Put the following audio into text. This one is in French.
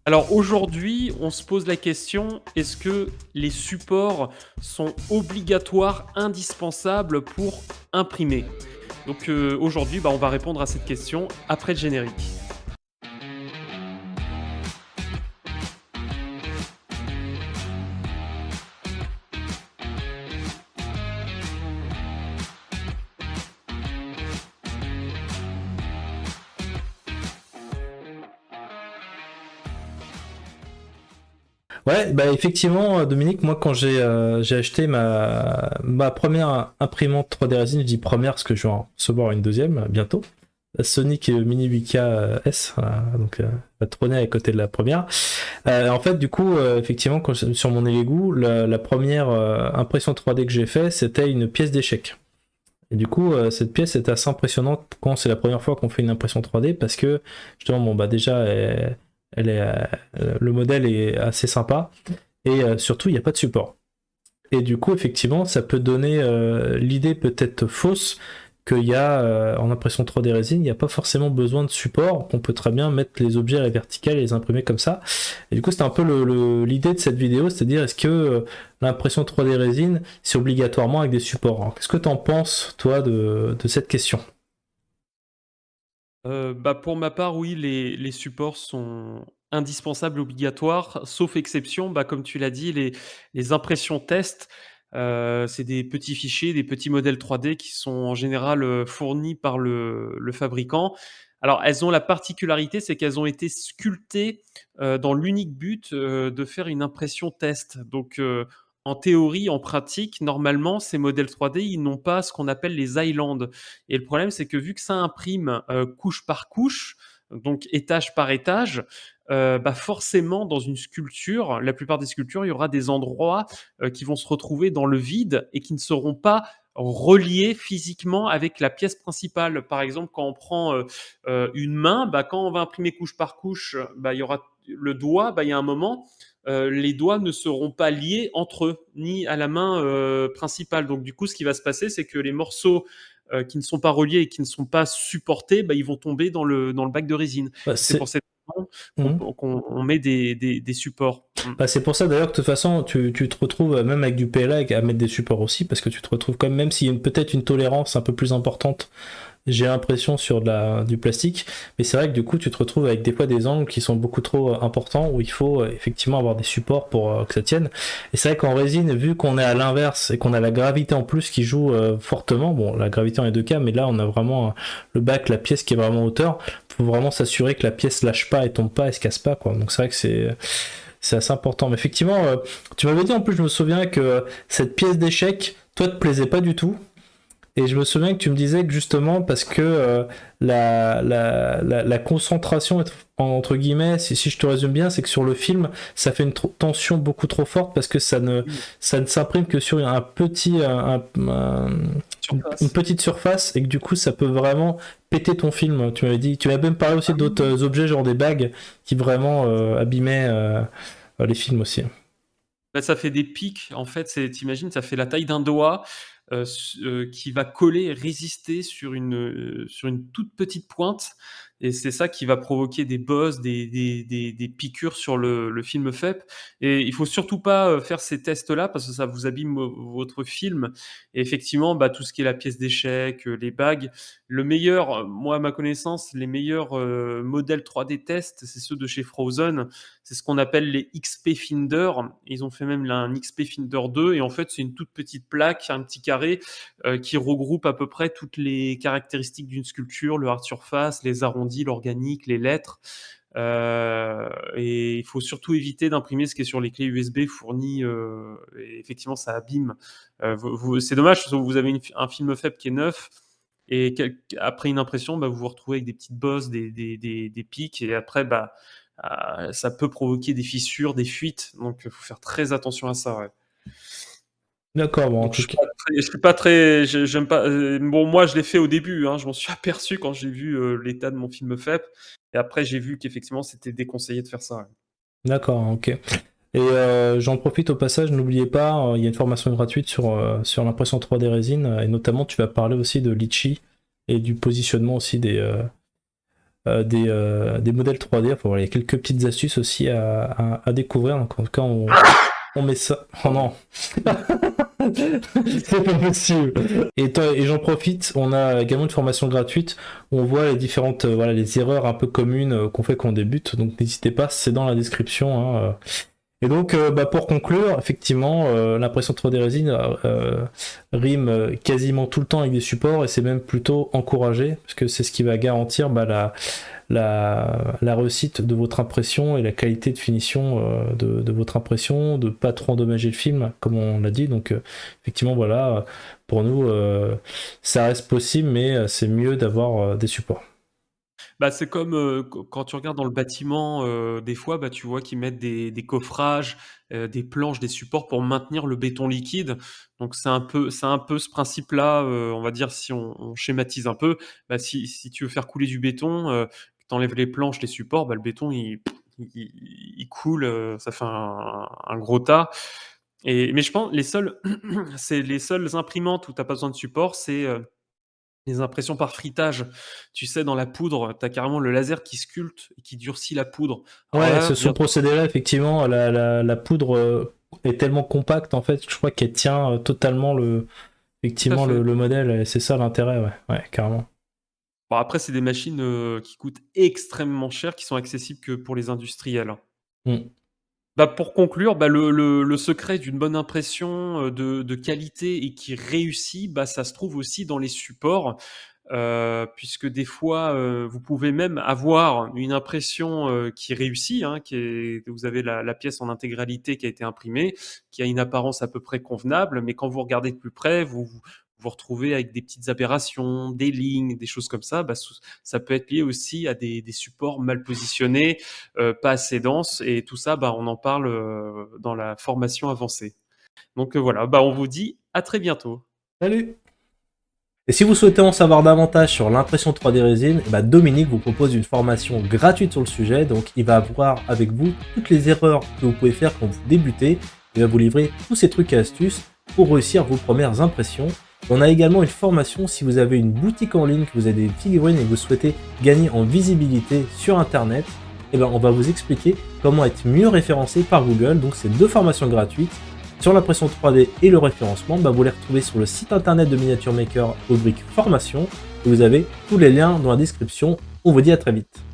Alors aujourd'hui, on se pose la question, est-ce que les supports sont obligatoires, indispensables pour imprimer? Donc aujourd'hui, on va répondre à cette question après le générique. Ouais, bah effectivement, Dominique, moi quand j'ai acheté ma première imprimante 3D résine, je dis première parce que je vais en recevoir une deuxième bientôt, la Sonic Mini 8K S, donc va trôner à côté de la première. En fait, du coup, effectivement, sur mon Elegoo, la première impression 3D que j'ai fait, c'était une pièce d'échec. Et du coup, cette pièce est assez impressionnante quand c'est la première fois qu'on fait une impression 3D parce que justement, bon bah déjà, le modèle est assez sympa et surtout, il n'y a pas de support. Et du coup, effectivement, ça peut donner l'idée peut-être fausse qu'il y a en impression 3D résine, il n'y a pas forcément besoin de support, qu'on peut très bien mettre les objets à la verticale et les imprimer comme ça. Et du coup, c'était un peu l'idée de cette vidéo, c'est-à-dire est-ce que l'impression 3D résine, c'est obligatoirement avec des supports. Alors, qu'est-ce que tu en penses, toi, de cette question? Pour ma part, oui, les supports sont indispensables, obligatoires, sauf exception, comme tu l'as dit, les impressions test, c'est des petits fichiers, des petits modèles 3D qui sont en général, fournis par le fabricant. Alors elles ont la particularité, c'est qu'elles ont été sculptées, dans l'unique but, de faire une impression test. Donc, en théorie, en pratique, normalement, ces modèles 3D, ils n'ont pas ce qu'on appelle les islands. Et le problème, c'est que vu que ça imprime couche par couche, donc étage par étage, forcément, dans une sculpture, la plupart des sculptures, il y aura des endroits qui vont se retrouver dans le vide et qui ne seront pas reliés physiquement avec la pièce principale. Par exemple, quand on prend une main, quand on va imprimer couche par couche, il y aura le doigt, il y a un moment, les doigts ne seront pas liés entre eux, ni à la main principale. Donc du coup, ce qui va se passer, c'est que les morceaux qui ne sont pas reliés et qui ne sont pas supportés, ils vont tomber dans le bac de résine. Bah, C'est pour cette raison qu'on met des supports. Bah, c'est pour ça d'ailleurs que de toute façon tu te retrouves même avec du PLA à mettre des supports aussi parce que tu te retrouves quand même s'il y a peut-être une tolérance un peu plus importante, j'ai l'impression sur du plastique, mais c'est vrai que du coup tu te retrouves avec des fois des angles qui sont beaucoup trop importants où il faut effectivement avoir des supports pour que ça tienne. Et c'est vrai qu'en résine, vu qu'on est à l'inverse et qu'on a la gravité en plus qui joue fortement, bon la gravité en est 2K, mais là on a vraiment le bac, la pièce qui est vraiment en hauteur, faut vraiment s'assurer que la pièce lâche pas et tombe pas et se casse pas quoi. Donc c'est vrai que c'est assez important. Mais effectivement, tu m'avais dit en plus, je me souviens que cette pièce d'échec, toi, te plaisait pas du tout. Et je me souviens que tu me disais que justement, parce que la concentration, entre guillemets, si je te résume bien, c'est que sur le film, ça fait une tension beaucoup trop forte parce que Oui, ça ne s'imprime que sur une surface. petite surface et que du coup, ça peut vraiment péter ton film. Tu m'avais dit, tu m'avais même parlé aussi Ah oui, d'autres oui. objets, genre des bagues, qui vraiment abîmaient les films aussi. Ça fait des pics, en fait, t'imagines, ça fait la taille d'un doigt, qui va coller, résister sur une toute petite pointe, et c'est ça qui va provoquer des bosses, des piqûres sur le film FEP. Et il faut surtout pas, faire ces tests-là parce que ça vous abîme votre film. Et effectivement, tout ce qui est la pièce d'échec, les bagues, le meilleur, moi à ma connaissance, les meilleurs, modèles 3D test, c'est ceux de chez Frozen. C'est ce qu'on appelle les XP Finder. Ils ont fait même là un XP Finder 2 et en fait, c'est une toute petite plaque, un petit carré qui regroupe à peu près toutes les caractéristiques d'une sculpture, le hard surface, les arrondis, l'organique, les lettres. Et il faut surtout éviter d'imprimer ce qui est sur les clés USB fournies. Et effectivement, ça abîme. C'est dommage parce que vous avez un film faible qui est neuf. Et après une impression, vous vous retrouvez avec des petites bosses, des pics, et après, ça peut provoquer des fissures, des fuites, donc il faut faire très attention à ça, ouais. D'accord, bon, en Donc tout cas. je suis pas très, j'aime pas. Bon, moi je l'ai fait au début, hein, je m'en suis aperçu quand j'ai vu l'état de mon film FEP, et après j'ai vu qu'effectivement c'était déconseillé de faire ça. Ouais. D'accord, ok. Et j'en profite au passage, n'oubliez pas, il y a une formation gratuite sur l'impression 3D résine, et notamment tu vas parler aussi de Litchi et du positionnement aussi des modèles 3D. Enfin, voilà, il y a quelques petites astuces aussi à découvrir. Donc en tout cas, on met ça. Oh non, c'est pas possible. Et j'en profite, on a également une formation gratuite où on voit les différentes, voilà, les erreurs un peu communes qu'on fait quand on débute. Donc n'hésitez pas, c'est dans la description, hein. Et donc, pour conclure, effectivement, l'impression 3D résine rime quasiment tout le temps avec des supports et c'est même plutôt encouragé parce que c'est ce qui va garantir la réussite de votre impression et la qualité de finition de votre impression, de pas trop endommager le film, comme on l'a dit. Donc, effectivement, voilà, pour nous, ça reste possible, mais c'est mieux d'avoir des supports. Bah, c'est comme, quand tu regardes dans le bâtiment, des fois, bah, tu vois qu'ils mettent des coffrages, des planches, des supports pour maintenir le béton liquide. Donc c'est un peu ce principe-là, on va dire si on schématise un peu, bah, si tu veux faire couler du béton, que tu enlèves les planches, les supports, bah, le béton il coule, ça fait un gros tas mais je pense c'est les seules imprimantes où tu as pas besoin de support, c'est, les impressions par frittage, tu sais, dans la poudre, tu as carrément le laser qui sculpte et qui durcit la poudre. Alors Ouais, là, ce procédé-là, effectivement, la poudre est tellement compacte, en fait, je crois qu'elle tient totalement tout à effectivement, fait. le modèle, et c'est ça l'intérêt, ouais, ouais, carrément. Bon après, c'est des machines, qui coûtent extrêmement cher, qui sont accessibles que pour les industriels, hein. Mm. Bah, pour conclure, bah, le secret d'une bonne impression, de qualité et qui réussit, bah, ça se trouve aussi dans les supports. Puisque des fois, vous pouvez même avoir une impression, qui réussit, hein, vous avez la pièce en intégralité qui a été imprimée, qui a une apparence à peu près convenable, mais quand vous regardez de plus près, vous retrouvez avec des petites aberrations, des lignes, des choses comme ça. Bah, ça peut être lié aussi à des supports mal positionnés, pas assez denses et tout ça, bah, on en parle, dans la formation avancée. Donc, voilà, bah, on vous dit à très bientôt. Salut! Et si vous souhaitez en savoir davantage sur l'impression 3D résine, eh ben, Dominique vous propose une formation gratuite sur le sujet, donc il va voir avec vous toutes les erreurs que vous pouvez faire quand vous débutez, il va vous livrer tous ces trucs et astuces pour réussir vos premières impressions. On a également une formation si vous avez une boutique en ligne, que vous avez des figurines et que vous souhaitez gagner en visibilité sur internet, eh ben, on va vous expliquer comment être mieux référencé par Google, donc c'est 2 formations gratuites. Sur l'impression 3D et le référencement, vous les retrouvez sur le site internet de Miniature Maker, rubrique formation, et vous avez tous les liens dans la description. On vous dit à très vite.